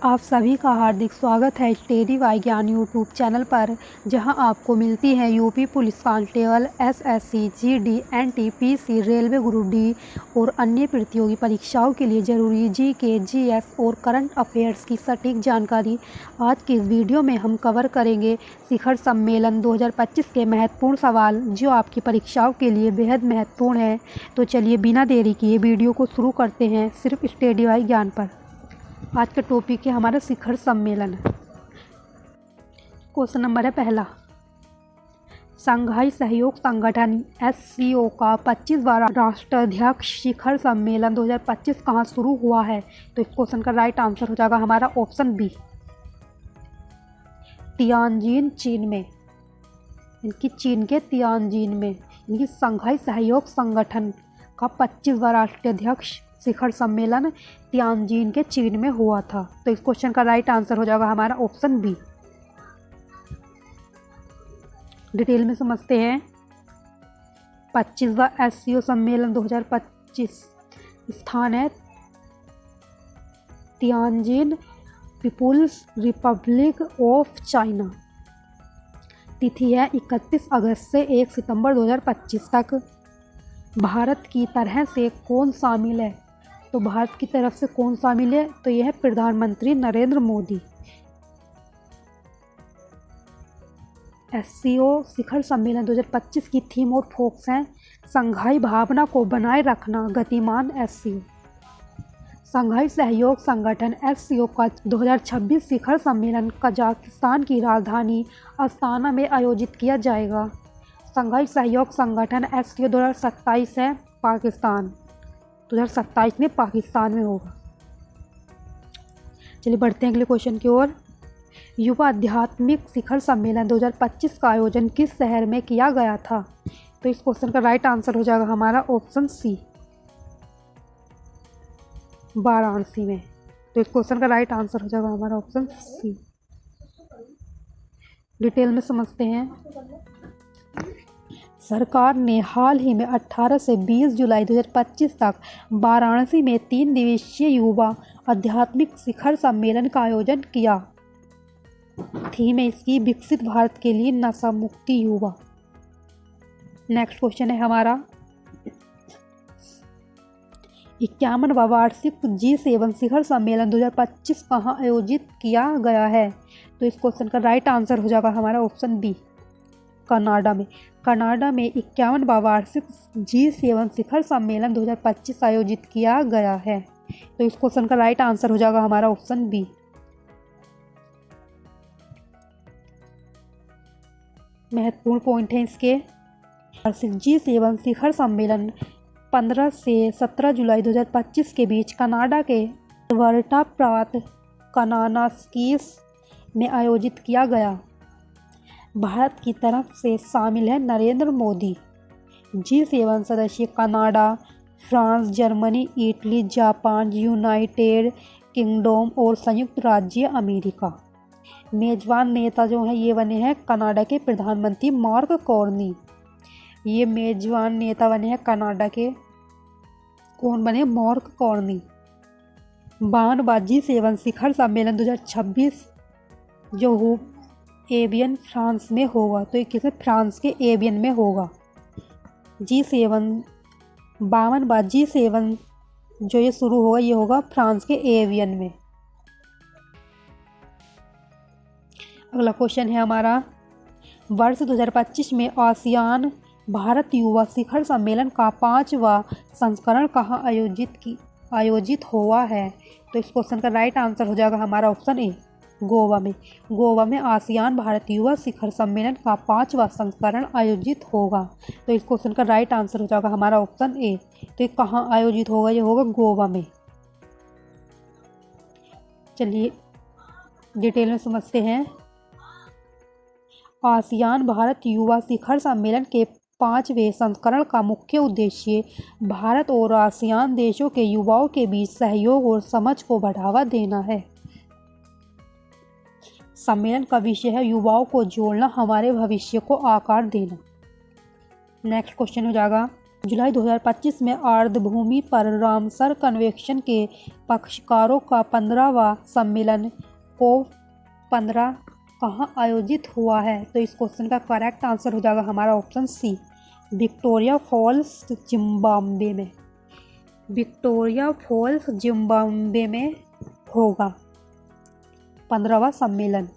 आप सभी का हार्दिक स्वागत है स्टडी बाय ज्ञान यूट्यूब चैनल पर, जहां आपको मिलती हैं UP police constable, SSC, GD, NTPC, railway group D और अन्य प्रतियोगी परीक्षाओं के लिए ज़रूरी जीके, जीएस और करंट अफेयर्स की सटीक जानकारी। आज की इस वीडियो में हम कवर करेंगे शिखर सम्मेलन 2025 के महत्वपूर्ण सवाल, जो आपकी परीक्षाओं के लिए बेहद महत्वपूर्ण है। तो चलिए बिना देरी किए वीडियो को शुरू करते हैं, सिर्फ स्टडी बाय ज्ञान पर। आज का टॉपिक है हमारा शिखर सम्मेलन। क्वेश्चन नंबर है पहला, संघाई सहयोग संगठन एससीओ का 25वां राष्ट्राध्यक्ष शिखर सम्मेलन 2025 कहाँ शुरू हुआ है? तो इस क्वेश्चन का राइट आंसर हो जाएगा हमारा ऑप्शन बी, तियानजिन, चीन में। इनकी चीन के तियानजिन में इनकी संघाई सहयोग संगठन का 25वां राष्ट्राध्यक्ष शिखर सम्मेलन तियानजिन के चीन में हुआ था। तो इस क्वेश्चन का राइट आंसर हो जाएगा हमारा ऑप्शन बी। डिटेल में समझते हैं। 25वां एससीओ सम्मेलन 2025 स्थान है Tianjin, People's Republic of China. तिथि है 31 अगस्त से 1 सितंबर 2025 तक। भारत की तरह से कौन शामिल है? तो भारत की तरफ से कौन शामिल है? तो यह है प्रधानमंत्री नरेंद्र मोदी। एससीओ शिखर सम्मेलन 2025 की थीम और फोकस हैं संघाई भावना को बनाए रखना, गतिमान एससीओ। संघाई सहयोग संगठन एससीओ का 2026 शिखर सम्मेलन कजाकिस्तान की राजधानी अस्ताना में आयोजित किया जाएगा। संघाई सहयोग संगठन एससीओ 2027 है पाकिस्तान, 2027 में पाकिस्तान में होगा। चलिए बढ़ते हैं अगले क्वेश्चन की ओर। युवा आध्यात्मिक शिखर सम्मेलन 2025 का आयोजन किस शहर में किया गया था? तो इस क्वेश्चन का राइट आंसर हो जाएगा हमारा ऑप्शन सी, वाराणसी में। तो इस क्वेश्चन का राइट आंसर हो जाएगा हमारा ऑप्शन सी। डिटेल में समझते हैं। सरकार ने हाल ही में 18 से 20 जुलाई 2025 तक वाराणसी में 3 दिवसीय युवा आध्यात्मिक शिखर सम्मेलन का आयोजन किया। थीम है इसकी विकसित भारत के लिए नशा मुक्ति युवा। नेक्स्ट क्वेश्चन है हमारा 51वां वार्षिक G7 शिखर सम्मेलन 2025 कहाँ आयोजित किया गया है? तो इस क्वेश्चन का राइट आंसर हो जाएगा हमारा ऑप्शन बी, कनाडा में। कनाडा में 51वां वार्षिक G7 शिखर सम्मेलन 2025 आयोजित किया गया है। तो इस क्वेश्चन का राइट आंसर हो जाएगा हमारा ऑप्शन बी। महत्वपूर्ण पॉइंट है इसके। वार्षिक G7 शिखर सम्मेलन 15 से 17 जुलाई 2025 के बीच कनाडा के अल्बर्टा प्रांत कानानास्कीस में आयोजित किया गया। भारत की तरफ से शामिल है नरेंद्र मोदी। G7 सदस्य Canada, France, Germany, Italy, Japan, United kingdom और संयुक्त राज्य अमेरिका। मेजबान नेता जो हैं ये बने हैं कनाडा के प्रधानमंत्री मार्क कार्नी। ये मेजबान नेता बने हैं कनाडा के, कौन बने? Mark Carney. 52वां G7 शिखर सम्मेलन 2026 जो हो एवियन फ्रांस में होगा। तो ये किसे? फ्रांस के एवियन में होगा। G7 52वां G7 जो ये शुरू होगा ये होगा फ्रांस के एवियन में। अगला क्वेश्चन है हमारा, वर्ष 2025 में आसियान भारत युवा शिखर सम्मेलन का 5वां संस्करण कहाँ आयोजित हुआ है? तो इस क्वेश्चन का राइट आंसर हो जाएगा हमारा ऑप्शन ए, गोवा में। गोवा में आसियान भारत युवा शिखर सम्मेलन का 5वां संस्करण आयोजित होगा। तो इस क्वेश्चन का राइट आंसर हो जाएगा हमारा ऑप्शन ए। तो ये कहाँ आयोजित होगा? ये होगा गोवा में। चलिए डिटेल में समझते हैं। आसियान भारत युवा शिखर सम्मेलन के 5वें संस्करण का मुख्य उद्देश्य भारत और आसियान देशों के युवाओं के बीच सहयोग और समझ को बढ़ावा देना है। सम्मेलन का विषय है युवाओं को जोड़ना, हमारे भविष्य को आकार देना। नेक्स्ट क्वेश्चन हो जाएगा, जुलाई 2025 में आर्द्रभूमि पर रामसर कन्वेंशन के पक्षकारों का 15वां सम्मेलन COP15 कहाँ आयोजित हुआ है? तो इस क्वेश्चन का करेक्ट आंसर हो जाएगा हमारा option C, Victoria Falls Zimbabwe में। विक्टोरिया फॉल्स जिम्बाब्वे में होगा 15वां सम्मेलन।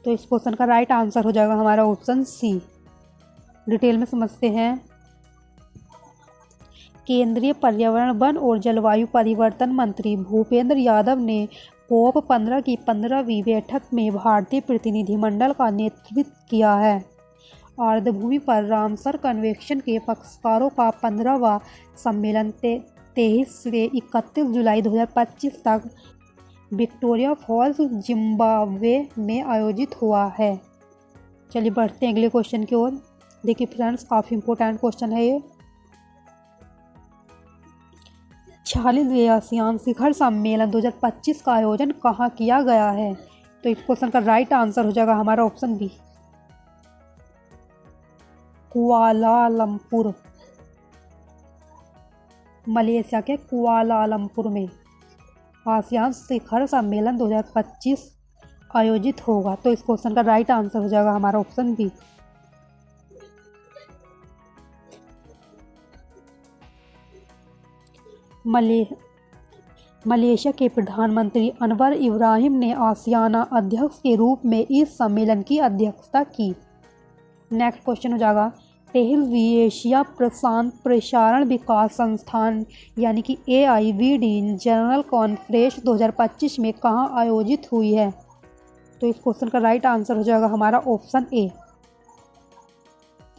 तो इस क्वेश्चन का राइट आंसर हो जाएगा हमारा ऑप्शन सी। डिटेल में समझते हैं। केंद्रीय पर्यावरण, वन और जलवायु परिवर्तन मंत्री भूपेंद्र यादव ने COP15 की 15वीं बैठक में भारतीय प्रतिनिधिमंडल का नेतृत्व किया है। आर्द्रभूमि पर रामसर कन्वेंशन के पक्षकारों का 15वां सम्मेलन 23 से 31 जुलाई 2025 तक विक्टोरिया फॉल्स जिम्बाब्वे में आयोजित हुआ है। चलिए बढ़ते हैं अगले क्वेश्चन की ओर। देखिए फ्रेंड्स, काफ़ी इंपॉर्टेंट क्वेश्चन है ये। 46वें आसियान शिखर सम्मेलन 2025 का आयोजन कहाँ किया गया है? तो इस क्वेश्चन का राइट आंसर हो जाएगा हमारा ऑप्शन बी, कुआलालंपुर, मलेशिया के कुआलालंपुर में आसियान शिखर सम्मेलन 2025 आयोजित होगा। तो इस क्वेश्चन का राइट आंसर हो जाएगा हमारा ऑप्शन बी। मलेशिया के प्रधानमंत्री अनवर इब्राहिम ने आसियाना अध्यक्ष के रूप में इस सम्मेलन की अध्यक्षता की। नेक्स्ट क्वेश्चन हो जाएगा, 23वीं एशिया प्रशांत प्रसारण विकास संस्थान यानी कि AIVD जनरल कॉन्फ्रेंस 2025 में कहाँ आयोजित हुई है? तो इस क्वेश्चन का राइट आंसर हो जाएगा हमारा ऑप्शन ए,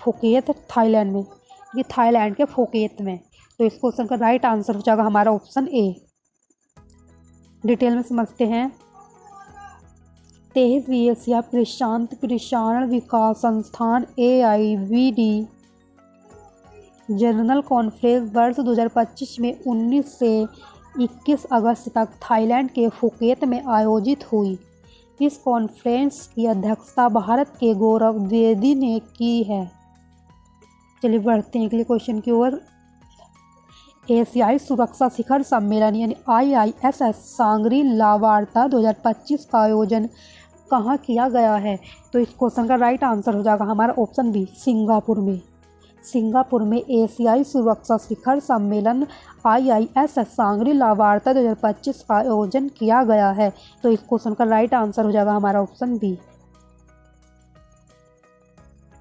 फुकेत, थाईलैंड में। ये थाईलैंड के फुकेत में। तो इस क्वेश्चन का राइट आंसर हो जाएगा हमारा ऑप्शन ए। डिटेल में समझते हैं। 23वीं एशिया प्रशांत प्रसारण विकास संस्थान AIVD जनरल कॉन्फ्रेंस वर्ष 2025 में 19 से 21 अगस्त तक थाईलैंड के फुकेत में आयोजित हुई। इस कॉन्फ्रेंस की अध्यक्षता भारत के गौरव द्विवेदी ने की है। चलिए बढ़ते हैं अगले क्वेश्चन की ओर। एशियाई सुरक्षा शिखर सम्मेलन यानी IISS सांगरी ला वार्ता 2025 का आयोजन कहाँ किया गया है? तो इस क्वेश्चन का राइट आंसर हो जाएगा हमारा ऑप्शन बी, सिंगापुर में। सिंगापुर में एशियाई सुरक्षा शिखर सम्मेलन IISS सांगरी ला वार्ता 2025 का आयोजन किया गया है। तो इस क्वेश्चन का राइट आंसर हो जाएगा हमारा ऑप्शन बी।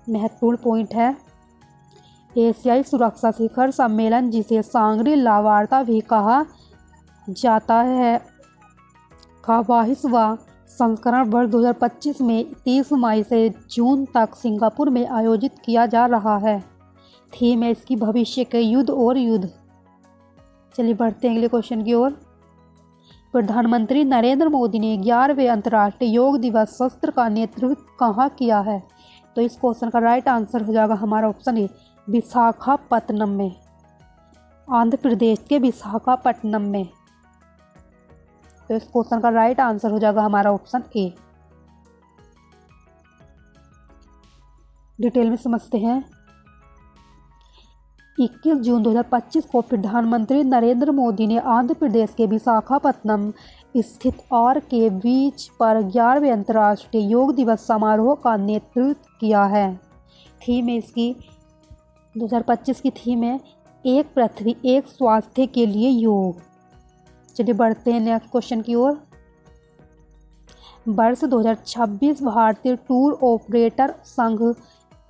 महत्वपूर्ण पॉइंट है, एशियाई सुरक्षा शिखर सम्मेलन जिसे सांगरी ला वार्ता भी कहा जाता है का 22वां संस्करण वर्ष 2025 में 30 मई से जून तक सिंगापुर में आयोजित किया जा रहा है। थीम है इसकी भविष्य के युद्ध और युद्ध। चलिए बढ़ते हैं अगले क्वेश्चन की ओर। प्रधानमंत्री नरेंद्र मोदी ने 11वें अंतर्राष्ट्रीय योग दिवस सत्र का नेतृत्व कहाँ किया है? तो इस क्वेश्चन का राइट आंसर हो जाएगा हमारा ऑप्शन ए, विशाखापत्तनम में, आंध्र प्रदेश के विशाखापट्टनम में। तो इस क्वेश्चन का राइट आंसर हो जाएगा हमारा ऑप्शन ए। डिटेल में समझते हैं। 21 जून 2025 को प्रधानमंत्री नरेंद्र मोदी ने आंध्र प्रदेश के विशाखापत्तनम स्थित आर के बीच पर 11वें अंतर्राष्ट्रीय योग दिवस समारोह का नेतृत्व किया है। थीम है इसकी 2025 की थीम है एक पृथ्वी एक स्वास्थ्य के लिए योग। चलिए बढ़ते हैं नेक्स्ट क्वेश्चन की ओर। वर्ष 2026 भारतीय टूर ऑपरेटर संघ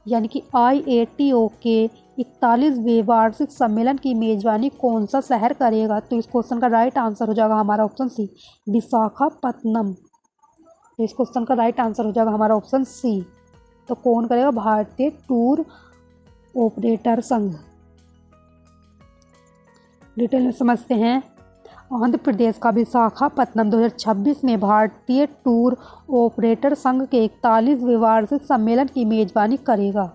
यानी कि IATO के 41वें वार्षिक सम्मेलन की मेजबानी कौन सा शहर करेगा? तो इस क्वेश्चन का राइट आंसर हो जाएगा हमारा ऑप्शन सी, विशाखापत्तनम। तो इस क्वेश्चन का राइट आंसर हो जाएगा हमारा ऑप्शन सी। तो कौन करेगा? भारतीय टूर ऑपरेटर संघ। डिटेल में समझते हैं। आंध्र प्रदेश का विशाखापत्तनम 2026 में भारतीय टूर ऑपरेटर संघ के 41वें वार्षिक सम्मेलन की मेजबानी करेगा।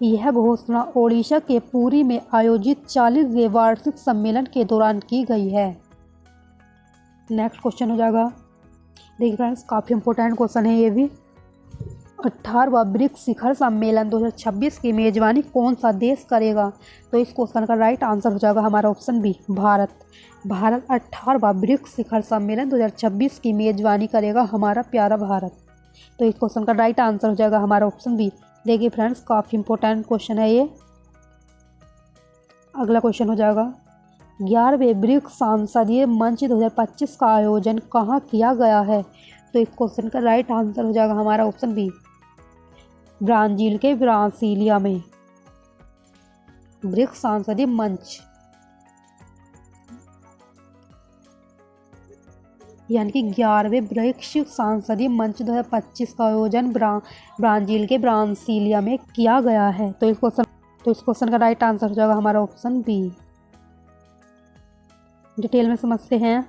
यह घोषणा ओडिशा के पुरी में आयोजित 40वें वार्षिक सम्मेलन के दौरान की गई है। नेक्स्ट क्वेश्चन हो जाएगा, देखिए फ्रेंड्स काफ़ी इंपॉर्टेंट क्वेश्चन है ये भी। 18वां ब्रिक्स शिखर सम्मेलन 2026 की मेजबानी कौन सा देश करेगा? तो इस क्वेश्चन का राइट आंसर हो जाएगा हमारा ऑप्शन बी, भारत। भारत 18वां ब्रिक्स शिखर सम्मेलन 2026 की मेजबानी करेगा, हमारा प्यारा भारत। तो इस क्वेश्चन का राइट आंसर हो जाएगा हमारा ऑप्शन बी। देखिए फ्रेंड्स, काफ़ी इंपॉर्टेंट क्वेश्चन है ये। अगला क्वेश्चन हो जाएगा, 11वें ब्रिक्स सांसदीय मंच 2025 का आयोजन कहाँ किया गया है? तो इस क्वेश्चन का राइट आंसर हो जाएगा हमारा ऑप्शन बी, ब्राज़ील के ब्रासिलिया में। ब्रिक्स सांसदीय मंच यानी कि 11वें ब्रिक्स सांसदीय मंच 2025 का आयोजन ब्राज़ील के ब्रासिलिया में किया गया है। तो इस क्वेश्चन का राइट आंसर हो जाएगा हमारा ऑप्शन बी। डिटेल में समझते हैं।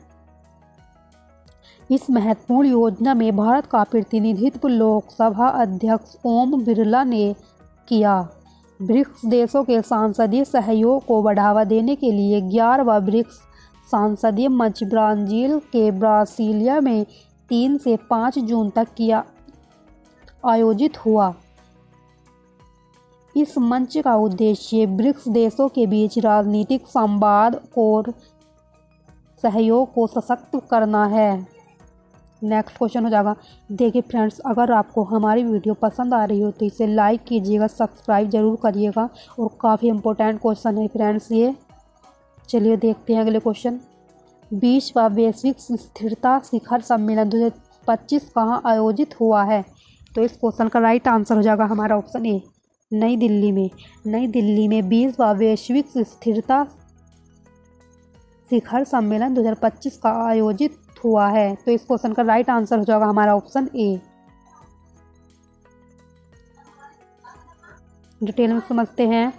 इस महत्वपूर्ण योजना में भारत का प्रतिनिधित्व लोकसभा अध्यक्ष ओम बिरला ने किया। ब्रिक्स देशों के सांसदीय सहयोग को बढ़ावा देने के लिए 11वां ब्रिक्स सांसदीय मंच ब्राज़ील के ब्रासिलिया में 3 से 5 जून तक आयोजित हुआ। इस मंच का उद्देश्य ब्रिक्स देशों के बीच राजनीतिक संवाद और सहयोग को सशक्त करना है। नेक्स्ट क्वेश्चन हो जाएगा। देखिए फ्रेंड्स, अगर आपको हमारी वीडियो पसंद आ रही हो तो इसे लाइक कीजिएगा, सब्सक्राइब जरूर करिएगा, और काफ़ी इंपॉर्टेंट क्वेश्चन है फ्रेंड्स ये। चलिए देखते हैं अगले क्वेश्चन। 20वां वैश्विक स्थिरता शिखर सम्मेलन 2025 कहाँ आयोजित हुआ है? तो इस क्वेश्चन का राइट आंसर हो जाएगा हमारा ऑप्शन ए, नई दिल्ली में। नई दिल्ली में 20वां वैश्विक स्थिरता शिखर सम्मेलन 2025 का आयोजित हुआ है। तो इस क्वेश्चन का राइट आंसर हो जाएगा हमारा ऑप्शन ए। डिटेल में समझते हैं।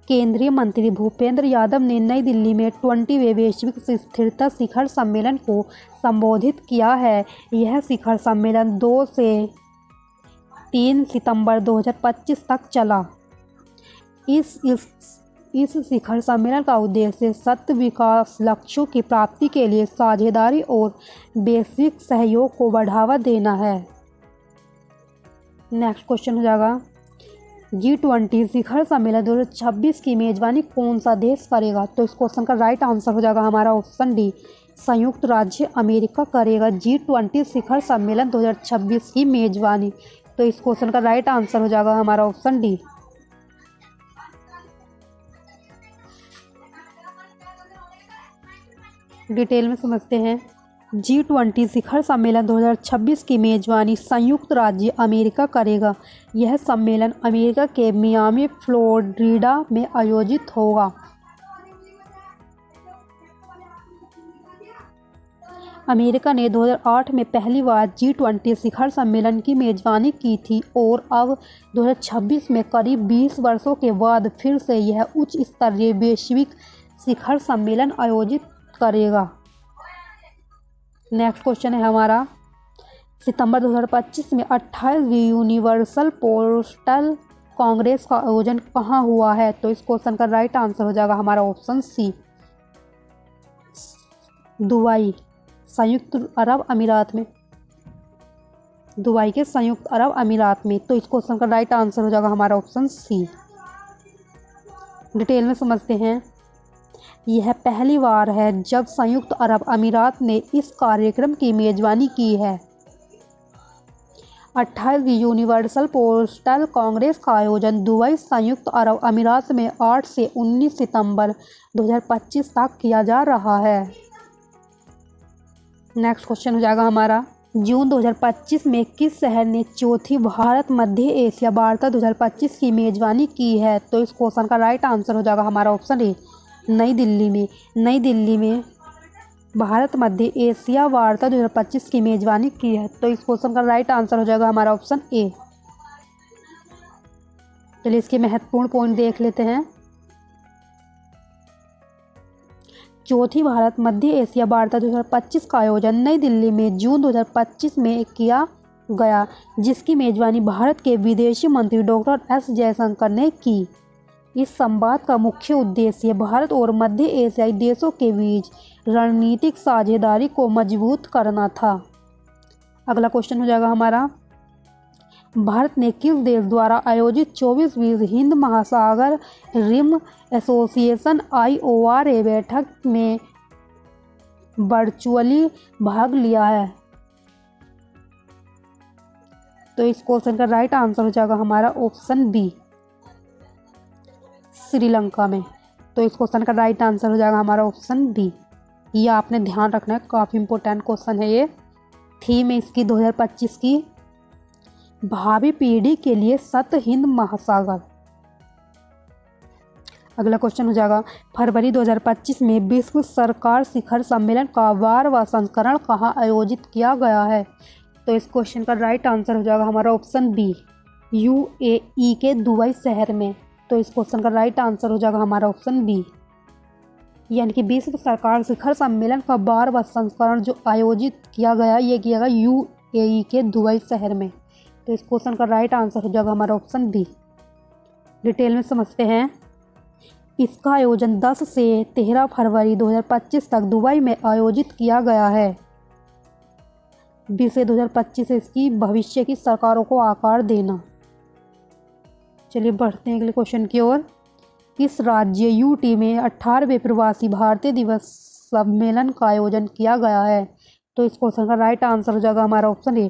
केंद्रीय मंत्री भूपेंद्र यादव ने नई दिल्ली में 20वें वैश्विक स्थिरता शिखर सम्मेलन को संबोधित किया है। यह शिखर सम्मेलन 2 से 3 सितंबर 2025 तक चला। इस शिखर सम्मेलन का उद्देश्य सतत विकास लक्ष्यों की प्राप्ति के लिए साझेदारी और वैश्विक सहयोग को बढ़ावा देना है। नेक्स्ट क्वेश्चन हो जाएगा, G20 शिखर सम्मेलन 2026 की मेजबानी कौन सा देश करेगा? तो इस क्वेश्चन का राइट आंसर हो जाएगा हमारा ऑप्शन डी, संयुक्त राज्य अमेरिका करेगा G20 शिखर सम्मेलन 2026 की मेजबानी। तो इस क्वेश्चन का राइट आंसर हो जाएगा हमारा ऑप्शन डी। डिटेल में समझते हैं। G20 शिखर सम्मेलन 2026 की मेजबानी संयुक्त राज्य अमेरिका करेगा। यह सम्मेलन अमेरिका के मियामी, फ्लोरिडा में आयोजित होगा। अमेरिका ने 2008 में पहली बार G20 शिखर सम्मेलन की मेजबानी की थी और अब 2026 में करीब 20 वर्षों के बाद फिर से यह उच्च स्तरीय वैश्विक शिखर सम्मेलन आयोजित करेगा। नेक्स्ट क्वेश्चन है हमारा, सितंबर 2025 में 28वीं यूनिवर्सल पोस्टल कांग्रेस का आयोजन कहाँ हुआ है? तो इस क्वेश्चन का राइट आंसर हो जाएगा हमारा ऑप्शन सी, दुबई, संयुक्त अरब अमीरात में। दुबई के संयुक्त अरब अमीरात में। तो इस क्वेश्चन का राइट आंसर हो जाएगा हमारा ऑप्शन सी। डिटेल में समझते हैं। यह पहली बार है जब संयुक्त अरब अमीरात ने इस कार्यक्रम की मेजबानी की है। 28वीं यूनिवर्सल पोस्टल कांग्रेस का आयोजन दुबई, संयुक्त अरब अमीरात में 8 से 19 सितंबर 2025 तक किया जा रहा है। नेक्स्ट क्वेश्चन हो जाएगा हमारा, जून 2025 में किस शहर ने चौथी भारत मध्य एशिया वार्ता 2025 की मेजबानी की है? तो इस क्वेश्चन का राइट आंसर हो जाएगा हमारा ऑप्शन ए, नई दिल्ली में। नई दिल्ली में भारत मध्य एशिया वार्ता 2025 की मेजबानी की है। तो इस क्वेश्चन का राइट आंसर हो जाएगा हमारा ऑप्शन ए। चलिए इसके महत्वपूर्ण पॉइंट देख लेते हैं। चौथी भारत मध्य एशिया वार्ता 2025 का आयोजन नई दिल्ली में जून 2025 में किया गया, जिसकी मेजबानी भारत के विदेशी मंत्री डॉक्टर एस जयशंकर ने की। इस संवाद का मुख्य उद्देश्य भारत और मध्य एशियाई देशों के बीच रणनीतिक साझेदारी को मजबूत करना था। अगला क्वेश्चन हो जाएगा हमारा, भारत ने किस देश द्वारा आयोजित 24वीं हिंद महासागर रिम एसोसिएशन IORA बैठक में वर्चुअली भाग लिया है? तो इस क्वेश्चन का राइट आंसर हो जाएगा हमारा ऑप्शन बी, श्रीलंका में। तो इस क्वेश्चन का राइट आंसर हो जाएगा हमारा ऑप्शन बी। ये आपने ध्यान रखना है, काफ़ी इंपॉर्टेंट क्वेश्चन है ये। थीम है इसकी 2025 की भावी पीढ़ी के लिए सत हिंद महासागर। अगला क्वेश्चन हो जाएगा फरवरी 2025 में विश्व सरकार शिखर सम्मेलन का 12वां संस्करण कहाँ आयोजित किया गया है? तो इस क्वेश्चन का राइट आंसर हो जाएगा हमारा ऑप्शन बी, UAE के दुबई शहर में। तो इस क्वेश्चन का राइट आंसर हो जाएगा हमारा ऑप्शन बी, यानी कि विश्व सरकार शिखर सम्मेलन का 12वां संस्करण जो आयोजित किया गया, ये किया गया UAE के दुबई शहर में। तो इस क्वेश्चन का राइट आंसर हो जाएगा हमारा ऑप्शन बी। डिटेल में समझते हैं। इसका आयोजन 10 से 13 फरवरी 2025 तक दुबई में आयोजित किया गया है। विषय 2025 से इसकी भविष्य की सरकारों को आकार देना। चलिए बढ़ते हैं अगले क्वेश्चन की ओर। किस राज्य UT में 18वें प्रवासी भारतीय दिवस सम्मेलन का आयोजन किया गया है? तो इस क्वेश्चन का राइट आंसर हो जाएगा हमारा ऑप्शन ए,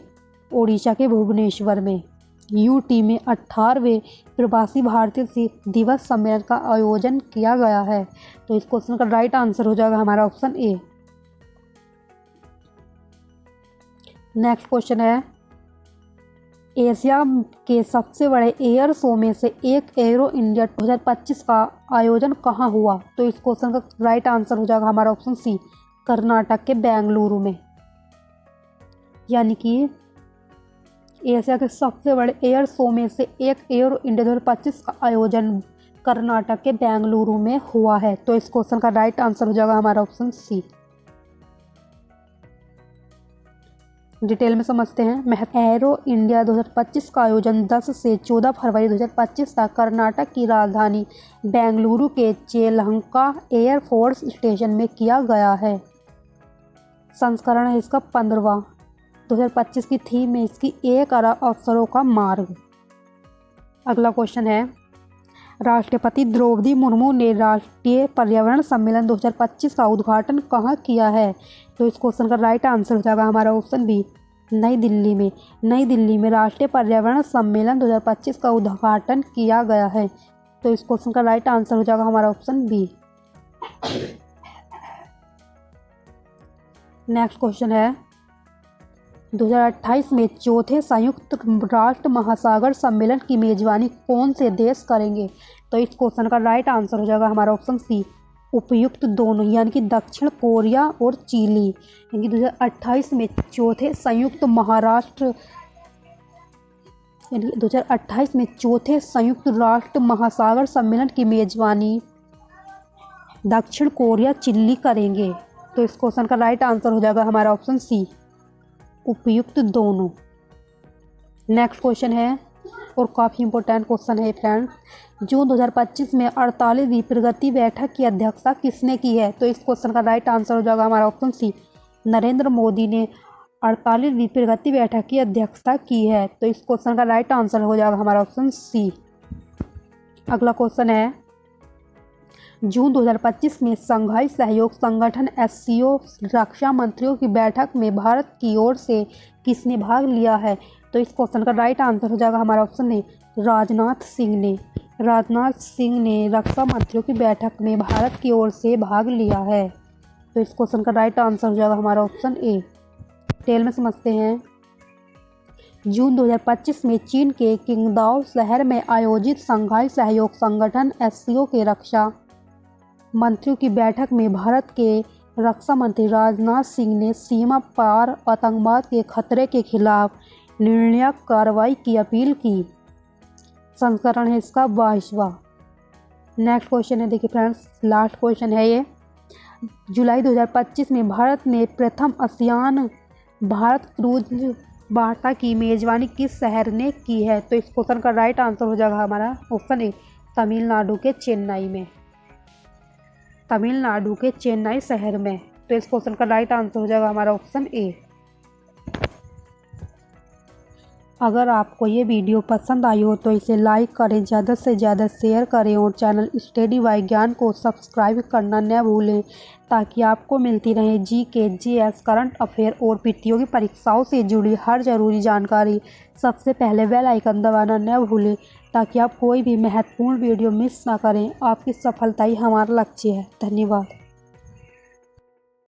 ओडिशा के भुवनेश्वर में UT में 18वें प्रवासी भारतीय दिवस सम्मेलन का आयोजन किया गया है। तो इस क्वेश्चन का राइट आंसर हो जाएगा हमारा ऑप्शन ए। नेक्स्ट क्वेश्चन है, एशिया के सबसे बड़े एयर शो में से एक एरो इंडिया 2025 का आयोजन कहाँ हुआ? तो इस क्वेश्चन का राइट आंसर हो जाएगा हमारा ऑप्शन सी, कर्नाटक के बेंगलुरु में। यानी कि एशिया के सबसे बड़े एयर शो में से एक एरो इंडिया 2025 का आयोजन कर्नाटक के बेंगलुरु में हुआ है। तो इस क्वेश्चन का राइट आंसर हो जाएगा हमारा ऑप्शन सी। डिटेल में समझते हैं। एरो इंडिया 2025 का आयोजन 10 से 14 फरवरी 2025 तक कर्नाटक की राजधानी बेंगलुरु के चेलहंका एयरफोर्स स्टेशन में किया गया है। संस्करण है इसका 15वां। 2025 की थीम में इसकी एक अरब अवसरों का मार्ग। अगला क्वेश्चन है, राष्ट्रपति द्रौपदी मुर्मू ने राष्ट्रीय पर्यावरण सम्मेलन 2025 का उद्घाटन कहाँ किया है? तो इस क्वेश्चन का राइट आंसर हो जाएगा हमारा ऑप्शन बी, नई दिल्ली में। नई दिल्ली में राष्ट्रीय पर्यावरण सम्मेलन 2025 का उद्घाटन किया गया है। तो इस क्वेश्चन का राइट आंसर हो जाएगा हमारा ऑप्शन बी। नेक्स्ट क्वेश्चन है, 2028 में चौथे संयुक्त राष्ट्र महासागर सम्मेलन की मेजबानी कौन से देश करेंगे? तो इस क्वेश्चन का राइट आंसर हो जाएगा हमारा ऑप्शन सी, उपयुक्त दोनों, यानी कि दक्षिण कोरिया और चिली। यानी कि 2028 में चौथे संयुक्त यानी 2028 में चौथे संयुक्त राष्ट्र महासागर सम्मेलन की मेजबानी दक्षिण कोरिया चिली करेंगे। तो इस क्वेश्चन का राइट आंसर हो जाएगा हमारा ऑप्शन सी, उपयुक्त दोनों। नेक्स्ट क्वेश्चन है और काफ़ी इंपॉर्टेंट क्वेश्चन है फ्रेंड्स, जून 2025 में 48वीं प्रगति बैठक की अध्यक्षता किसने की है? तो इस क्वेश्चन का राइट आंसर हो जाएगा हमारा ऑप्शन सी, नरेंद्र मोदी ने 48वीं प्रगति बैठक की अध्यक्षता की है। तो इस क्वेश्चन का राइट आंसर हो जाएगा हमारा ऑप्शन सी। अगला क्वेश्चन है, जून 2025 में शंघाई सहयोग संगठन SCO रक्षा मंत्रियों की बैठक में भारत की ओर से किसने भाग लिया है? तो इस क्वेश्चन का राइट आंसर हो जाएगा हमारा ऑप्शन ए, राजनाथ सिंह ने। राजनाथ सिंह ने रक्षा मंत्रियों की बैठक में भारत की ओर से भाग लिया है। तो इस क्वेश्चन का राइट आंसर हो जाएगा हमारा ऑप्शन ए। डिटेल में समझते हैं। जून 2025 में चीन के किंगदाओ शहर में आयोजित शंघाई सहयोग संगठन SCO के रक्षा मंत्रियों की बैठक में भारत के रक्षा मंत्री राजनाथ सिंह ने सीमा पार आतंकवाद के खतरे के खिलाफ निर्णायक कार्रवाई की अपील की। संस्करण है इसका 22वां। नेक्स्ट क्वेश्चन है, देखिए फ्रेंड्स, लास्ट क्वेश्चन है ये, जुलाई 2025 में भारत ने प्रथम आसियान भारत क्रूज वार्ता की मेजबानी किस शहर ने की है? तो इस क्वेश्चन का राइट आंसर हो जाएगा हमारा ऑप्शन ए, तमिलनाडु के चेन्नई में। तमिलनाडु के चेन्नई शहर में। तो इस क्वेश्चन का राइट आंसर हो जाएगा हमारा ऑप्शन ए। अगर आपको ये वीडियो पसंद आई हो तो इसे लाइक करें, ज़्यादा से ज़्यादा शेयर करें और चैनल स्टडी बाय ज्ञान को सब्सक्राइब करना न भूलें ताकि आपको मिलती रहे जीके, जीएस, करंट अफेयर और प्रतियोगी परीक्षाओं से जुड़ी हर ज़रूरी जानकारी सबसे पहले बेल आइकन दबाना न भूलें ताकि आप कोई भी महत्वपूर्ण वीडियो मिस ना करें। आपकी सफलता ही हमारा लक्ष्य है। धन्यवाद।